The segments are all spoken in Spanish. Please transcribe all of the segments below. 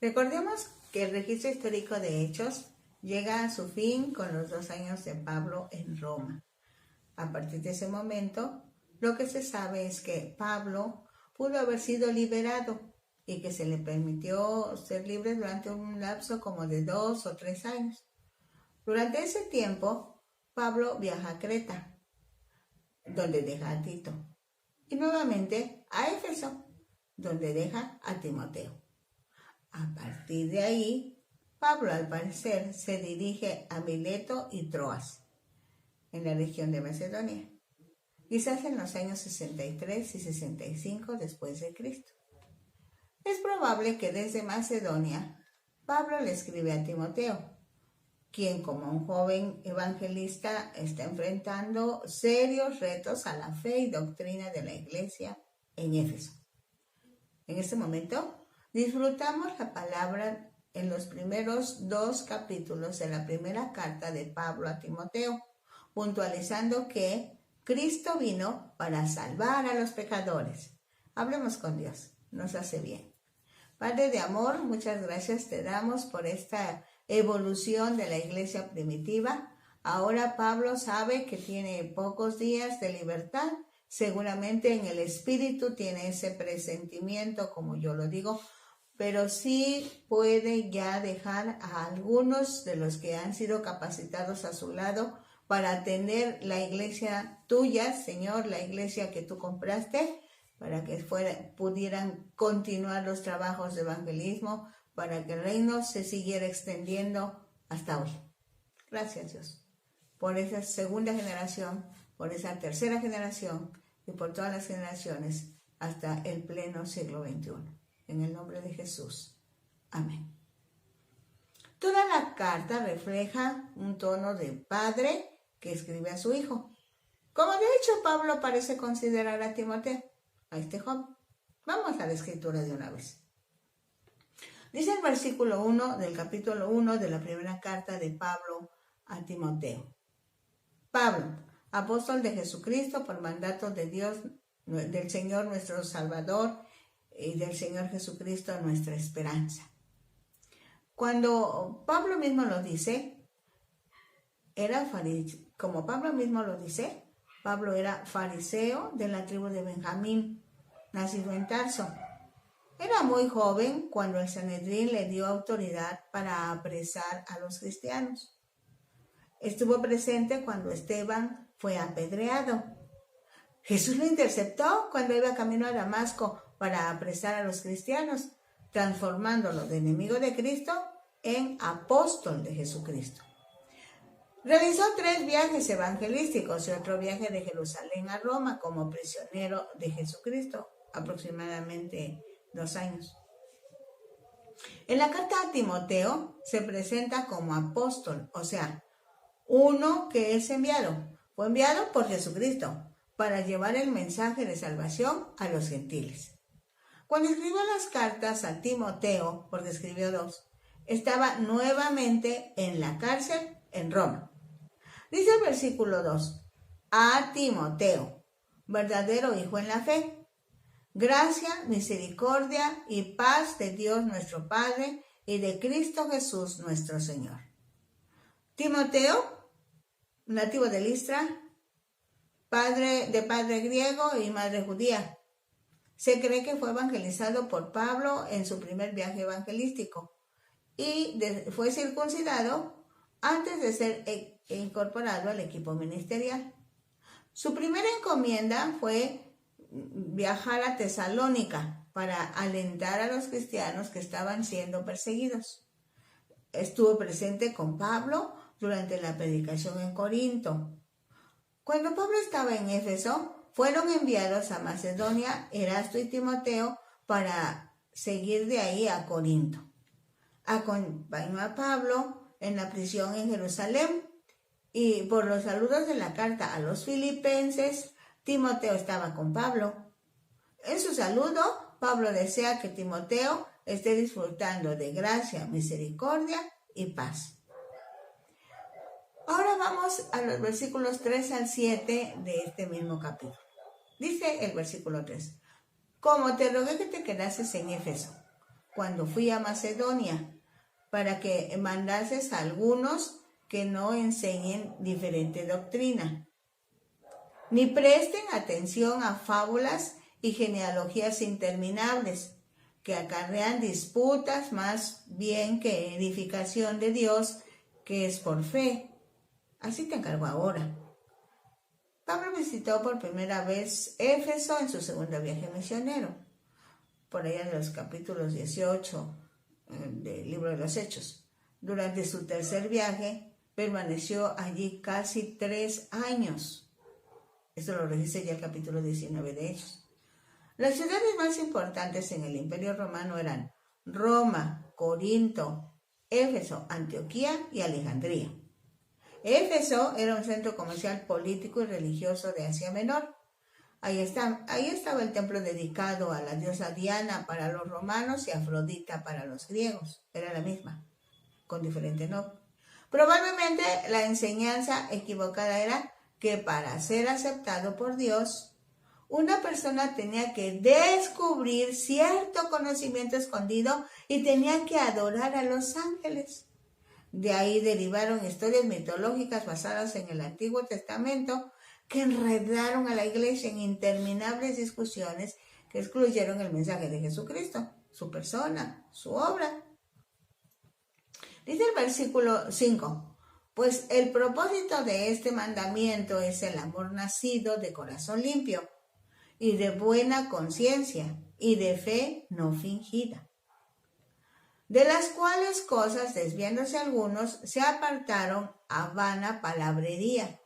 Recordemos que el registro histórico de Hechos llega a su fin con los 2 años de Pablo en Roma. A partir de ese momento, lo que se sabe es que Pablo pudo haber sido liberado y que se le permitió ser libre durante un lapso como de 2 o 3 años. Durante ese tiempo, Pablo viaja a Creta, donde deja a Tito, y nuevamente a Éfeso, donde deja a Timoteo. A partir de ahí, Pablo al parecer se dirige a Mileto y Troas, en la región de Macedonia, quizás en los años 63 y 65 después de Cristo. Es probable que desde Macedonia, Pablo le escribe a Timoteo, quien como un joven evangelista está enfrentando serios retos a la fe y doctrina de la iglesia en Éfeso. En este momento, disfrutamos la palabra en los primeros 2 capítulos de la primera carta de Pablo a Timoteo, puntualizando que Cristo vino para salvar a los pecadores. Hablemos con Dios, nos hace bien. Padre de amor, muchas gracias te damos por esta evolución de la iglesia primitiva. Ahora Pablo sabe que tiene pocos días de libertad. Seguramente en el espíritu tiene ese presentimiento, como yo lo digo, pero sí puede ya dejar a algunos de los que han sido capacitados a su lado para atender la iglesia tuya, Señor, la iglesia que tú compraste, para que pudieran continuar los trabajos de evangelismo, para que el reino se siguiera extendiendo hasta hoy. Gracias, Dios, por esa segunda generación, por esa tercera generación y por todas las generaciones hasta el pleno siglo XXI. En el nombre de Jesús. Amén. Toda la carta refleja un tono de padre que escribe a su hijo, como de hecho Pablo parece considerar a Timoteo, a este joven. Vamos a la escritura de una vez. Dice el versículo 1 del capítulo 1 de la primera carta de Pablo a Timoteo. Pablo, apóstol de Jesucristo por mandato de Dios, del Señor nuestro Salvador y del Señor Jesucristo nuestra esperanza. Cuando Pablo mismo lo dice, como Pablo mismo lo dice, Pablo era fariseo de la tribu de Benjamín, nacido en Tarso. Era muy joven cuando el Sanedrín le dio autoridad para apresar a los cristianos. Estuvo presente cuando Esteban fue apedreado. Jesús lo interceptó cuando iba camino a Damasco para apresar a los cristianos, transformándolo de enemigo de Cristo en apóstol de Jesucristo. Realizó 3 viajes evangelísticos y otro viaje de Jerusalén a Roma como prisionero de Jesucristo, aproximadamente 2 años. En la carta a Timoteo se presenta como apóstol, o sea, uno que es enviado. Fue enviado por Jesucristo para llevar el mensaje de salvación a los gentiles. Cuando escribió las cartas a Timoteo, porque escribió 2, estaba nuevamente en la cárcel en Roma. Dice el versículo 2, a Timoteo, verdadero hijo en la fe, gracia, misericordia y paz de Dios nuestro Padre y de Cristo Jesús nuestro Señor. Timoteo, nativo de Listra, de padre griego y madre judía. Se cree que fue evangelizado por Pablo en su primer viaje evangelístico y fue circuncidado antes de ser incorporado al equipo ministerial. Su primera encomienda fue viajar a Tesalónica para alentar a los cristianos que estaban siendo perseguidos. Estuvo presente con Pablo durante la predicación en Corinto. Cuando Pablo estaba en Éfeso, fueron enviados a Macedonia Erasto y Timoteo para seguir de ahí a Corinto. Acompañó a Pablo en la prisión en Jerusalén y por los saludos de la carta a los filipenses, Timoteo estaba con Pablo. En su saludo, Pablo desea que Timoteo esté disfrutando de gracia, misericordia y paz. Ahora vamos a los versículos 3 al 7 de este mismo capítulo. Dice el versículo 3, como te rogué que te quedases en Éfeso, cuando fui a Macedonia, para que mandases a algunos que no enseñen diferente doctrina, ni presten atención a fábulas y genealogías interminables, que acarrean disputas más bien que edificación de Dios, que es por fe. Así te encargo ahora. Pablo visitó por primera vez Éfeso en su segundo viaje misionero, por allá en los capítulos 18 del libro de los Hechos. Durante su tercer viaje permaneció allí casi 3 años. Esto lo registra ya el capítulo 19 de Hechos. Las ciudades más importantes en el Imperio Romano eran Roma, Corinto, Éfeso, Antioquía y Alejandría. Éfeso era un centro comercial, político y religioso de Asia Menor. Ahí estaba el templo dedicado a la diosa Diana para los romanos y Afrodita para los griegos. Era la misma, con diferente nombre. Probablemente la enseñanza equivocada era que para ser aceptado por Dios, una persona tenía que descubrir cierto conocimiento escondido y tenía que adorar a los ángeles. De ahí derivaron historias mitológicas basadas en el Antiguo Testamento que enredaron a la iglesia en interminables discusiones que excluyeron el mensaje de Jesucristo, su persona, su obra. Dice el versículo 5, pues el propósito de este mandamiento es el amor nacido de corazón limpio y de buena conciencia y de fe no fingida, de las cuales cosas, desviándose algunos, se apartaron a vana palabrería,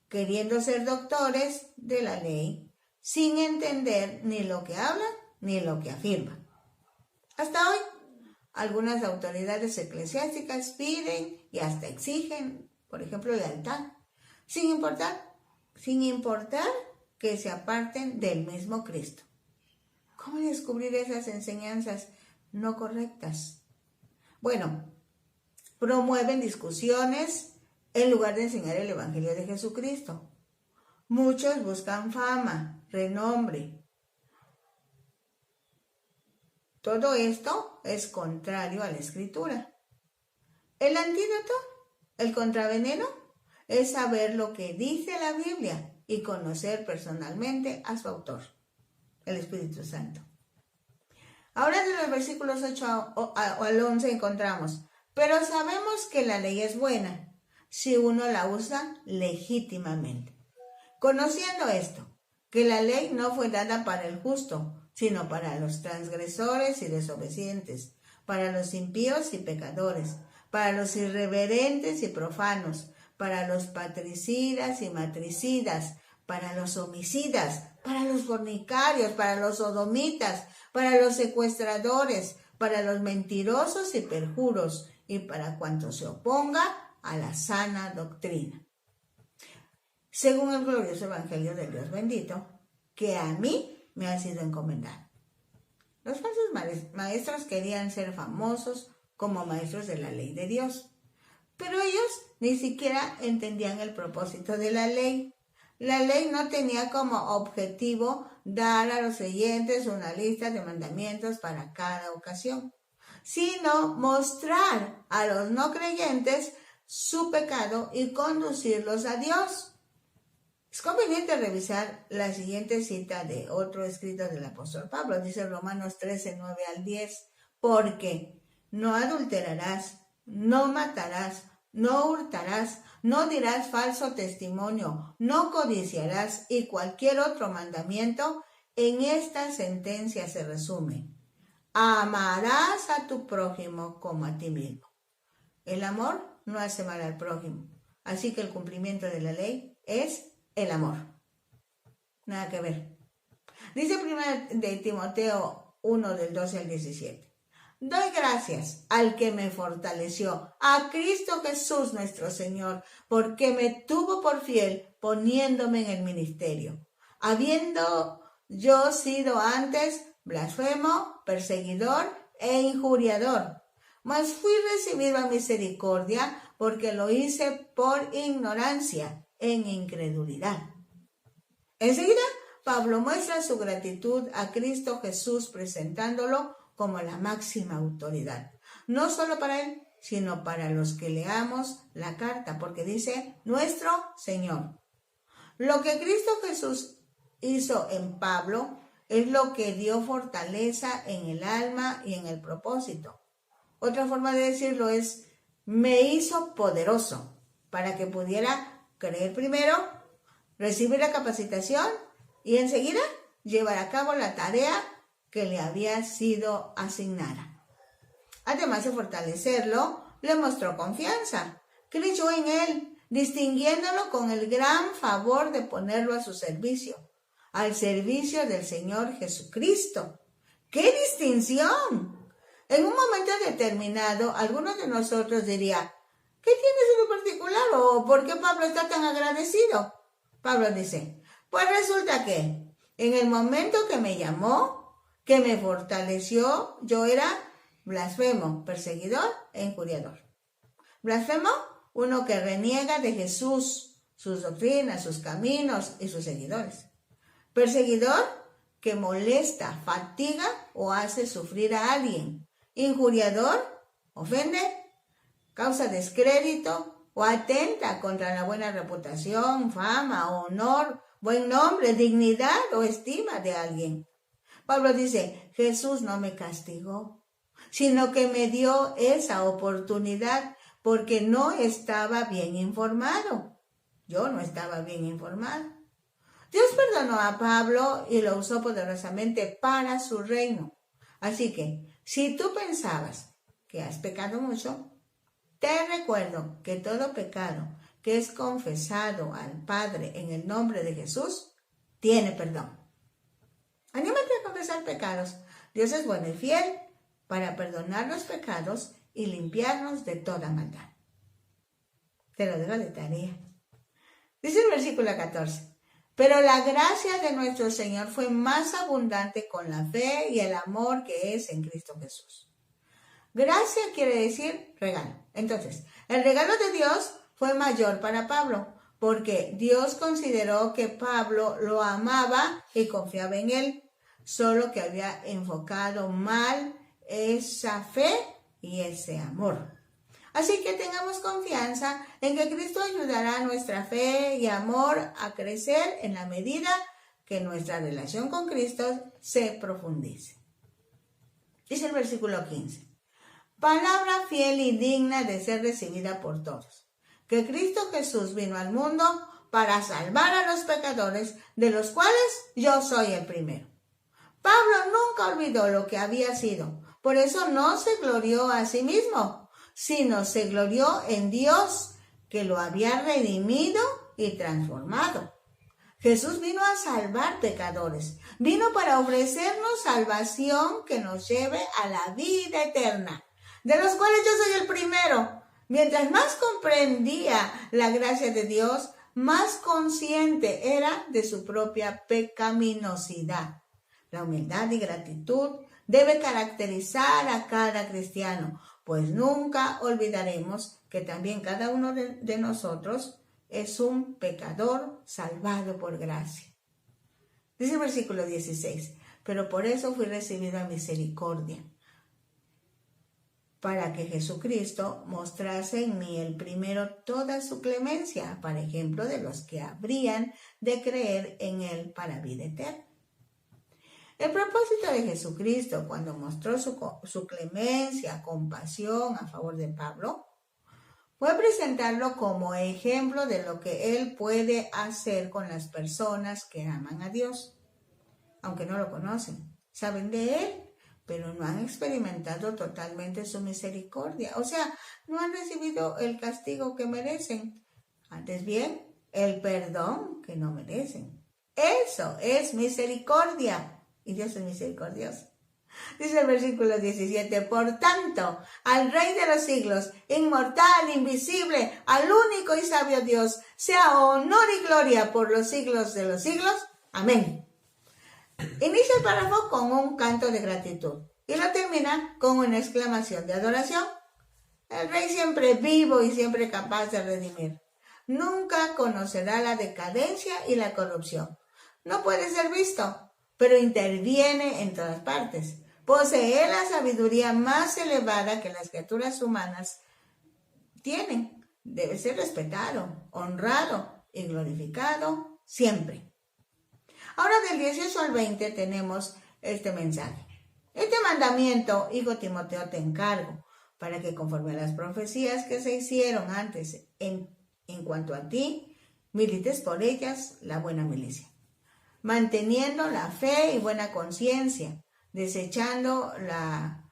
queriendo ser doctores de la ley, sin entender ni lo que hablan ni lo que afirman. Hasta hoy, algunas autoridades eclesiásticas piden y hasta exigen, por ejemplo, lealtad, sin importar que se aparten del mismo Cristo. ¿Cómo descubrir esas enseñanzas no correctas? Bueno, promueven discusiones en lugar de enseñar el Evangelio de Jesucristo. Muchos buscan fama, renombre. Todo esto es contrario a la Escritura. El antídoto, el contraveneno, es saber lo que dice la Biblia y conocer personalmente a su autor, el Espíritu Santo. Ahora de los versículos 8 al 11 encontramos, pero sabemos que la ley es buena si uno la usa legítimamente. Conociendo esto, que la ley no fue dada para el justo, sino para los transgresores y desobedientes, para los impíos y pecadores, para los irreverentes y profanos, para los patricidas y matricidas, para los homicidas, para los fornicarios, para los sodomitas, para los secuestradores, para los mentirosos y perjuros, y para cuanto se oponga a la sana doctrina. Según el glorioso Evangelio del Dios bendito, que a mí me ha sido encomendado. Los falsos maestros querían ser famosos como maestros de la ley de Dios, pero ellos ni siquiera entendían el propósito de la ley. La ley no tenía como objetivo dar a los creyentes una lista de mandamientos para cada ocasión, sino mostrar a los no creyentes su pecado y conducirlos a Dios. Es conveniente revisar la siguiente cita de otro escrito del apóstol Pablo. Dice Romanos 13, 9 al 10, porque no adulterarás, no matarás, no hurtarás, no dirás falso testimonio, no codiciarás y cualquier otro mandamiento. En esta sentencia se resume: amarás a tu prójimo como a ti mismo. El amor no hace mal al prójimo, así que el cumplimiento de la ley es el amor. Nada que ver. Dice 1 de Timoteo 1 del 12 al 17. Doy gracias al que me fortaleció, a Cristo Jesús nuestro Señor, porque me tuvo por fiel poniéndome en el ministerio, habiendo yo sido antes blasfemo, perseguidor e injuriador, mas fui recibido a misericordia porque lo hice por ignorancia, en incredulidad. Enseguida, Pablo muestra su gratitud a Cristo Jesús presentándolo como la máxima autoridad, no solo para él, sino para los que leamos la carta, porque dice nuestro Señor. Lo que Cristo Jesús hizo en Pablo es lo que dio fortaleza en el alma y en el propósito. Otra forma de decirlo es, me hizo poderoso para que pudiera creer primero, recibir la capacitación y enseguida llevar a cabo la tarea que le había sido asignada. Además de fortalecerlo, le mostró confianza. Creyó en él, distinguiéndolo con el gran favor de ponerlo a su servicio, al servicio del Señor Jesucristo. ¡Qué distinción! En un momento determinado, algunos de nosotros dirían, ¿qué tienes en particular o por qué Pablo está tan agradecido? Pablo dice, pues resulta que en el momento que me llamó, que me fortaleció, yo era blasfemo, perseguidor e injuriador. Blasfemo, uno que reniega de Jesús, sus doctrinas, sus caminos y sus seguidores. Perseguidor, que molesta, fatiga o hace sufrir a alguien. Injuriador, ofende, causa descrédito o atenta contra la buena reputación, fama, honor, buen nombre, dignidad o estima de alguien. Pablo dice, Jesús no me castigó, sino que me dio esa oportunidad porque no estaba bien informado. Yo no estaba bien informado. Dios perdonó a Pablo y lo usó poderosamente para su reino. Así que, si tú pensabas que has pecado mucho, te recuerdo que todo pecado que es confesado al Padre en el nombre de Jesús, tiene perdón. Anímate a confesar pecados. Dios es bueno y fiel para perdonar los pecados y limpiarnos de toda maldad. Te lo dejo de tarea. Dice el versículo 14. Pero la gracia de nuestro Señor fue más abundante con la fe y el amor que es en Cristo Jesús. Gracia quiere decir regalo. Entonces, el regalo de Dios fue mayor para Pablo, porque Dios consideró que Pablo lo amaba y confiaba en él, solo que había enfocado mal esa fe y ese amor. Así que tengamos confianza en que Cristo ayudará a nuestra fe y amor a crecer en la medida que nuestra relación con Cristo se profundice. Dice el versículo 15. Palabra fiel y digna de ser recibida por todos. Que Cristo Jesús vino al mundo para salvar a los pecadores, de los cuales yo soy el primero. Pablo nunca olvidó lo que había sido, por eso no se glorió a sí mismo, sino se glorió en Dios, que lo había redimido y transformado. Jesús vino a salvar pecadores, vino para ofrecernos salvación que nos lleve a la vida eterna, de los cuales yo soy el primero. Mientras más comprendía la gracia de Dios, más consciente era de su propia pecaminosidad. La humildad y gratitud debe caracterizar a cada cristiano, pues nunca olvidaremos que también cada uno de nosotros es un pecador salvado por gracia. Dice el versículo 16, pero por eso fui recibido a misericordia, para que Jesucristo mostrase en mí el primero toda su clemencia, para ejemplo de los que habrían de creer en él para vida eterna. El propósito de Jesucristo cuando mostró su clemencia, compasión a favor de Pablo, fue presentarlo como ejemplo de lo que él puede hacer con las personas que aman a Dios, aunque no lo conocen, saben de él, pero no han experimentado totalmente su misericordia, o sea, no han recibido el castigo que merecen, antes bien, el perdón que no merecen. Eso es misericordia. Y Dios es misericordioso. Dice el versículo 17, por tanto, al Rey de los siglos, inmortal, invisible, al único y sabio Dios, sea honor y gloria por los siglos de los siglos. Amén. Inicia el párrafo con un canto de gratitud y lo termina con una exclamación de adoración. El Rey siempre vivo y siempre capaz de redimir. Nunca conocerá la decadencia y la corrupción. No puede ser visto, pero interviene en todas partes. posee la sabiduría más elevada que las criaturas humanas tienen. Debe ser respetado, honrado y glorificado siempre. Ahora del 18 al 20 tenemos este mensaje. Este mandamiento, hijo Timoteo, te encargo, para que conforme a las profecías que se hicieron antes en cuanto a ti, milites por ellas la buena milicia, manteniendo la fe y buena conciencia, desechando la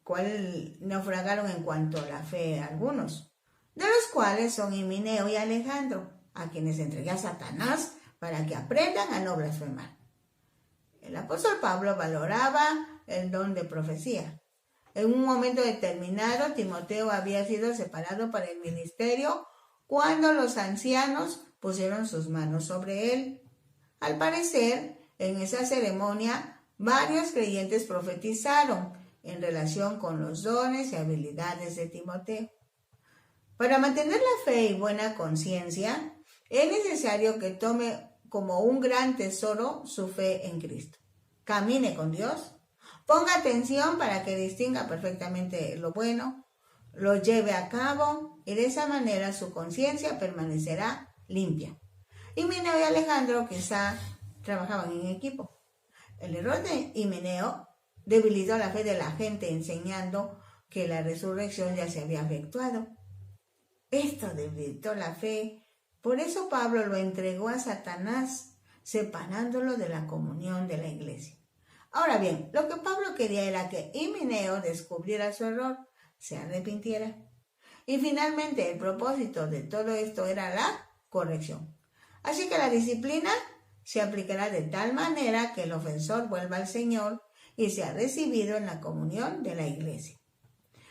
cual naufragaron en cuanto a la fe algunos, de los cuales son Himeneo y Alejandro, a quienes entregué a Satanás para que aprendan a no blasfemar. El apóstol Pablo valoraba el don de profecía. En un momento determinado, Timoteo había sido separado para el ministerio cuando los ancianos pusieron sus manos sobre él. Al parecer, en esa ceremonia, varios creyentes profetizaron en relación con los dones y habilidades de Timoteo. Para mantener la fe y buena conciencia, es necesario que tome como un gran tesoro su fe en Cristo. Camine con Dios, ponga atención para que distinga perfectamente lo bueno, lo lleve a cabo y de esa manera su conciencia permanecerá limpia. Himeneo y Alejandro quizá trabajaban en equipo. El error de Himeneo debilitó la fe de la gente enseñando que la resurrección ya se había efectuado. Esto debilitó la fe. Por eso Pablo lo entregó a Satanás, separándolo de la comunión de la iglesia. Ahora bien, lo que Pablo quería era que Himeneo descubriera su error, se arrepintiera. Y finalmente el propósito de todo esto era la corrección. Así que la disciplina se aplicará de tal manera que el ofensor vuelva al Señor y sea recibido en la comunión de la iglesia.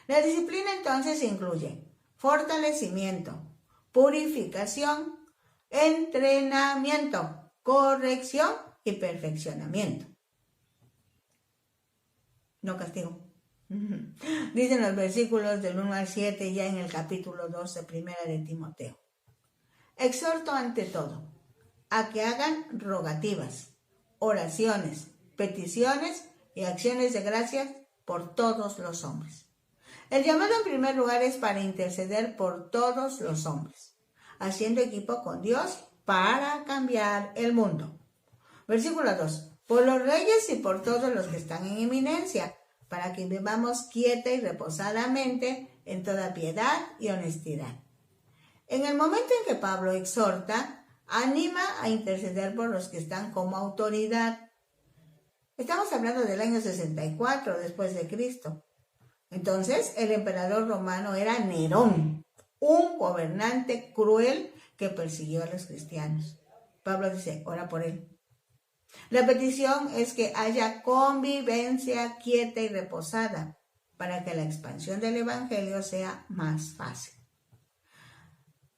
La disciplina entonces incluye fortalecimiento, purificación, entrenamiento, corrección y perfeccionamiento. No castigo. Dicen los versículos del 1 al 7 ya en el capítulo 12, primera de Timoteo. Exhorto ante todo a que hagan rogativas, oraciones, peticiones y acciones de gracias por todos los hombres. El llamado en primer lugar es para interceder por todos los hombres, haciendo equipo con Dios para cambiar el mundo. Versículo 2. Por los reyes y por todos los que están en eminencia, para que vivamos quieta y reposadamente en toda piedad y honestidad. En el momento en que Pablo exhorta, anima a interceder por los que están como autoridad. Estamos hablando del año 64 después de Cristo. Entonces, el emperador romano era Nerón, un gobernante cruel que persiguió a los cristianos. Pablo dice, ora por él. La petición es que haya convivencia quieta y reposada para que la expansión del evangelio sea más fácil.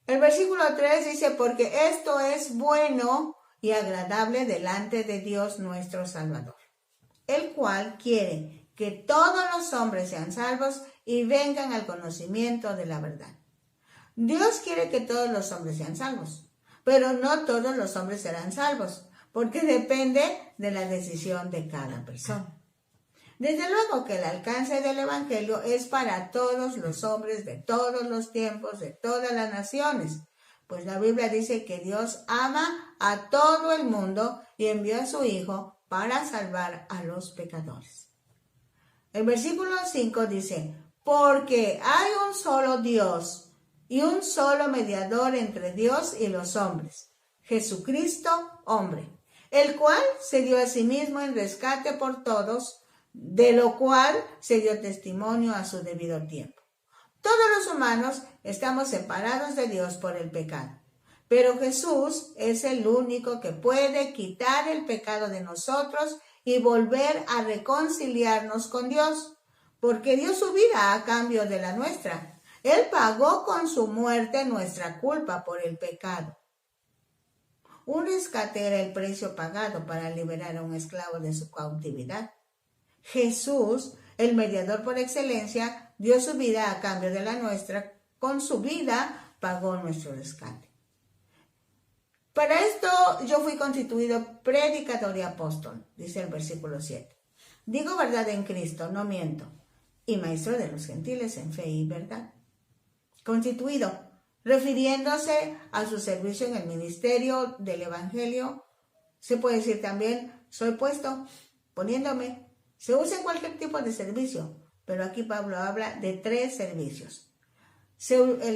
El versículo 3 dice, porque esto es bueno y agradable delante de Dios nuestro Salvador, el cual quiere que todos los hombres sean salvos y vengan al conocimiento de la verdad. Dios quiere que todos los hombres sean salvos, pero no todos los hombres serán salvos, porque depende de la decisión de cada persona. Desde luego que el alcance del evangelio es para todos los hombres de todos los tiempos, de todas las naciones, pues la Biblia dice que Dios ama a todo el mundo y envió a su Hijo para salvar a los pecadores. El versículo 5 dice, porque hay un solo Dios y un solo mediador entre Dios y los hombres, Jesucristo, hombre, el cual se dio a sí mismo en rescate por todos, de lo cual se dio testimonio a su debido tiempo. Todos los humanos estamos separados de Dios por el pecado, pero Jesús es el único que puede quitar el pecado de nosotros y volver a reconciliarnos con Dios, porque dio su vida a cambio de la nuestra. Él pagó con su muerte nuestra culpa por el pecado. Un rescate era el precio pagado para liberar a un esclavo de su cautividad. Jesús, el mediador por excelencia, dio su vida a cambio de la nuestra. Con su vida pagó nuestro rescate. Para esto yo fui constituido predicador y apóstol, dice el versículo 7. Digo verdad en Cristo, no miento, y maestro de los gentiles en fe y verdad. Constituido, refiriéndose a su servicio en el ministerio del Evangelio, se puede decir también, soy puesto, poniéndome. Se usa en cualquier tipo de servicio, pero aquí Pablo habla de 3 servicios.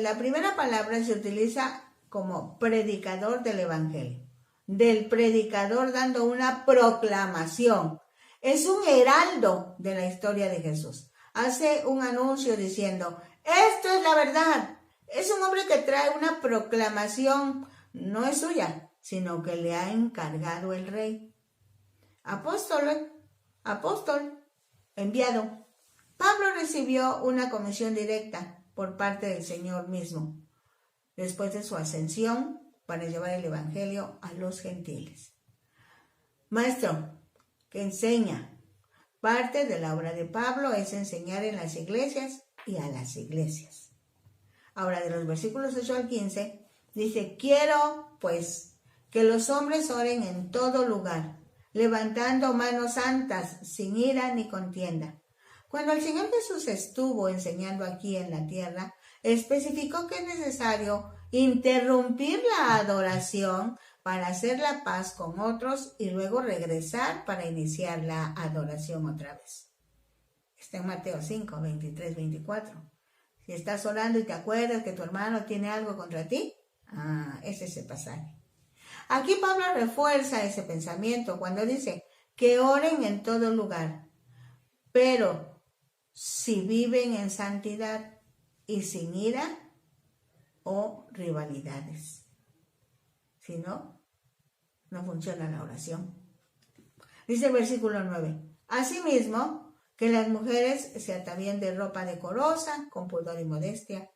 La primera palabra se utiliza como predicador del Evangelio, del predicador dando una proclamación. Es un heraldo de la historia de Jesús. Hace un anuncio diciendo, esto es la verdad. Es un hombre que trae una proclamación, no es suya, sino que le ha encargado el rey. Apóstol, enviado. Pablo recibió una comisión directa por parte del Señor mismo, después de su ascensión, para llevar el Evangelio a los gentiles. Maestro, que enseña. Parte de la obra de Pablo es enseñar en las iglesias y a las iglesias. Ahora, de los versículos 8 al 15, dice, quiero, pues, que los hombres oren en todo lugar, levantando manos santas, sin ira ni contienda. Cuando el Señor Jesús estuvo enseñando aquí en la tierra, especificó que es necesario interrumpir la adoración para hacer la paz con otros y luego regresar para iniciar la adoración otra vez. Está en Mateo 5, 23, 24. Si estás orando y te acuerdas que tu hermano tiene algo contra ti, ese es el pasaje. Aquí Pablo refuerza ese pensamiento cuando dice que oren en todo lugar, pero si viven en santidad y sin ira o rivalidades. Si no, no funciona la oración. Dice el versículo 9. Asimismo, que las mujeres se atavíen de ropa decorosa, con pudor y modestia,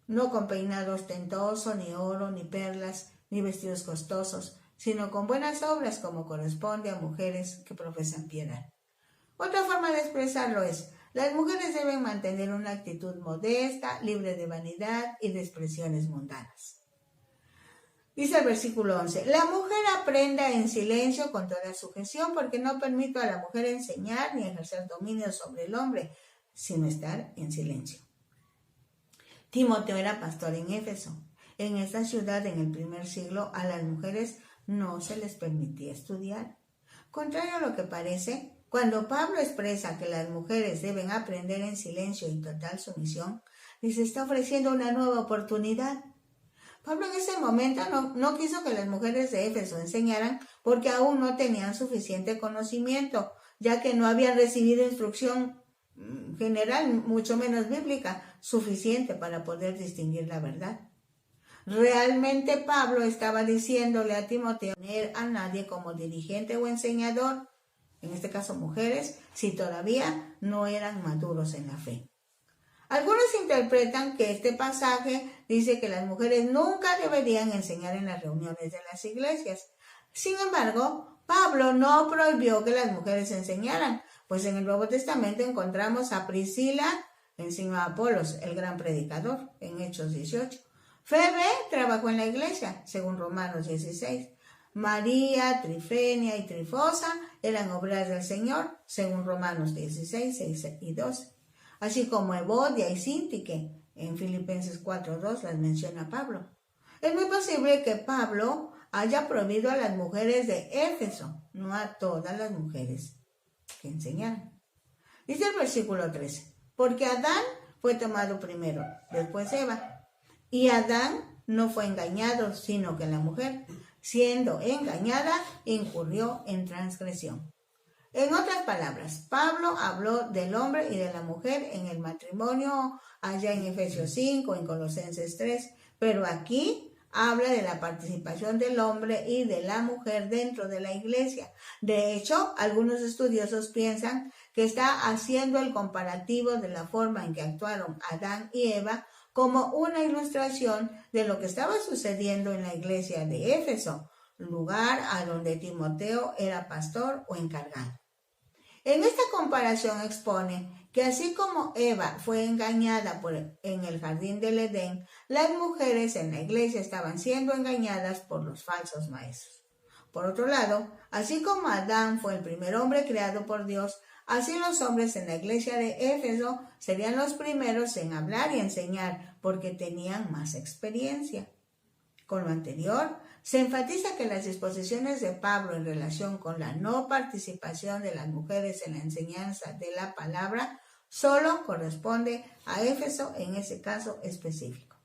no con peinado ostentoso, ni oro, ni perlas, ni vestidos costosos, sino con buenas obras como corresponde a mujeres que profesan piedad. Otra forma de expresarlo es, las mujeres deben mantener una actitud modesta, libre de vanidad y de expresiones mundanas. Dice el versículo 11, la mujer aprenda en silencio con toda sujeción, porque no permito a la mujer enseñar ni ejercer dominio sobre el hombre, sino estar en silencio. Timoteo era pastor en Éfeso. En esta ciudad, en el primer siglo, a las mujeres no se les permitía estudiar. Contrario a lo que parece, cuando Pablo expresa que las mujeres deben aprender en silencio y total sumisión, les está ofreciendo una nueva oportunidad. Pablo en ese momento no quiso que las mujeres de Éfeso enseñaran porque aún no tenían suficiente conocimiento, ya que no habían recibido instrucción general, mucho menos bíblica, suficiente para poder distinguir la verdad. Realmente Pablo estaba diciéndole a Timoteo no tener a nadie como dirigente o enseñador, en este caso mujeres, si todavía no eran maduros en la fe. Algunos interpretan que este pasaje dice que las mujeres nunca deberían enseñar en las reuniones de las iglesias. Sin embargo, Pablo no prohibió que las mujeres enseñaran, pues en el Nuevo Testamento encontramos a Priscila, enseñó a Apolos, el gran predicador, en Hechos 18. Febe trabajó en la iglesia, según Romanos 16. María, Trifenia y Trifosa eran obreras del Señor, según Romanos 16, 6 y 12. Así como Evodia y Síntique, en Filipenses 4:2 las menciona Pablo. Es muy posible que Pablo haya prohibido a las mujeres de Éfeso, no a todas las mujeres que enseñaran. Dice el versículo 13, porque Adán fue tomado primero, después Eva, y Adán no fue engañado, sino que la mujer, siendo engañada, incurrió en transgresión. En otras palabras, Pablo habló del hombre y de la mujer en el matrimonio allá en Efesios 5, en Colosenses 3, pero aquí habla de la participación del hombre y de la mujer dentro de la iglesia. De hecho, algunos estudiosos piensan que está haciendo el comparativo de la forma en que actuaron Adán y Eva como una ilustración de lo que estaba sucediendo en la iglesia de Éfeso, lugar a donde Timoteo era pastor o encargado. En esta comparación expone que así como Eva fue engañada en el jardín del Edén, las mujeres en la iglesia estaban siendo engañadas por los falsos maestros. Por otro lado, así como Adán fue el primer hombre creado por Dios, Así los hombres en la iglesia de Éfeso serían los primeros en hablar y enseñar porque tenían más experiencia. Con lo anterior, se enfatiza que las disposiciones de Pablo en relación con la no participación de las mujeres en la enseñanza de la palabra solo corresponde a Éfeso en ese caso específico.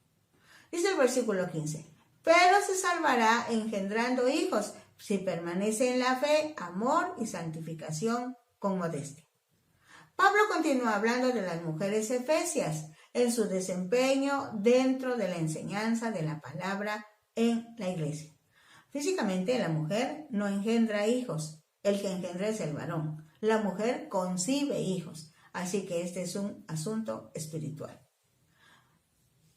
Dice el versículo 15, pero se salvará engendrando hijos si permanece en la fe, amor y santificación con modestia. Pablo continúa hablando de las mujeres efesias en su desempeño dentro de la enseñanza de la palabra en la iglesia. Físicamente la mujer no engendra hijos, el que engendra es el varón. La mujer concibe hijos, así que este es un asunto espiritual.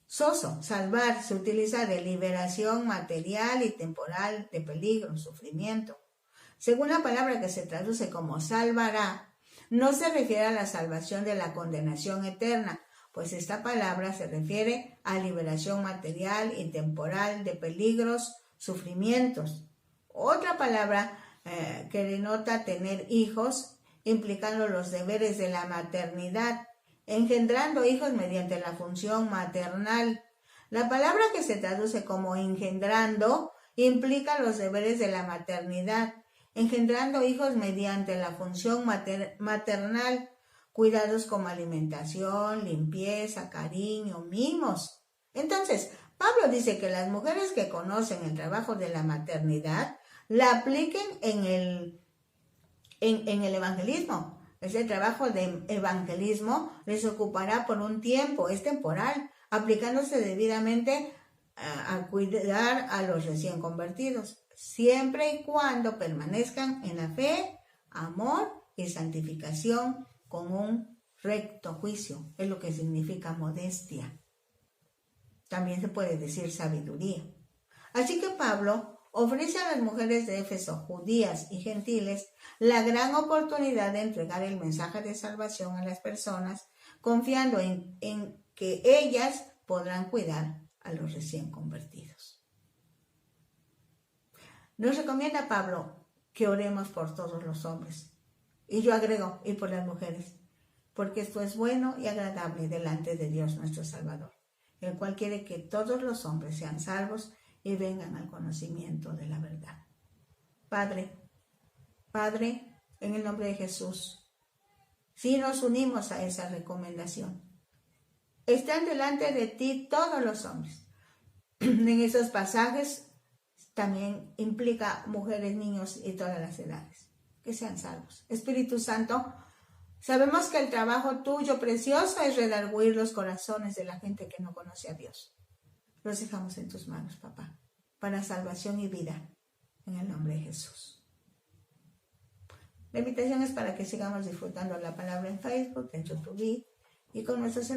Soso, salvar, se utiliza de liberación material y temporal de peligro, sufrimiento. Según la palabra que se traduce como salvará, no se refiere a la salvación de la condenación eterna, pues esta palabra se refiere a liberación material y temporal de peligros, sufrimientos. Otra palabra que denota tener hijos, implicando los deberes de la maternidad, engendrando hijos mediante la función maternal. La palabra que se traduce como engendrando implica los deberes de la maternidad, engendrando hijos mediante la función maternal, cuidados como alimentación, limpieza, cariño, mimos. Entonces, Pablo dice que las mujeres que conocen el trabajo de la maternidad la apliquen en el evangelismo. Ese trabajo de evangelismo les ocupará por un tiempo, es temporal, aplicándose debidamente a cuidar a los recién convertidos, siempre y cuando permanezcan en la fe, amor y santificación con un recto juicio. Es lo que significa modestia. También se puede decir sabiduría. Así que Pablo ofrece a las mujeres de Éfeso, judías y gentiles, la gran oportunidad de entregar el mensaje de salvación a las personas, confiando en que ellas podrán cuidar a los recién convertidos. Nos recomienda Pablo que oremos por todos los hombres. Y yo agrego, y por las mujeres, porque esto es bueno y agradable delante de Dios nuestro Salvador, el cual quiere que todos los hombres sean salvos y vengan al conocimiento de la verdad. Padre, en el nombre de Jesús, si nos unimos a esa recomendación, están delante de ti todos los hombres. En esos pasajes también implica mujeres, niños y todas las edades, que sean salvos. Espíritu Santo, sabemos que el trabajo tuyo precioso es redarguir los corazones de la gente que no conoce a Dios. Los dejamos en tus manos, papá, para salvación y vida, en el nombre de Jesús. La invitación es para que sigamos disfrutando la palabra en Facebook, en YouTube y con nuestros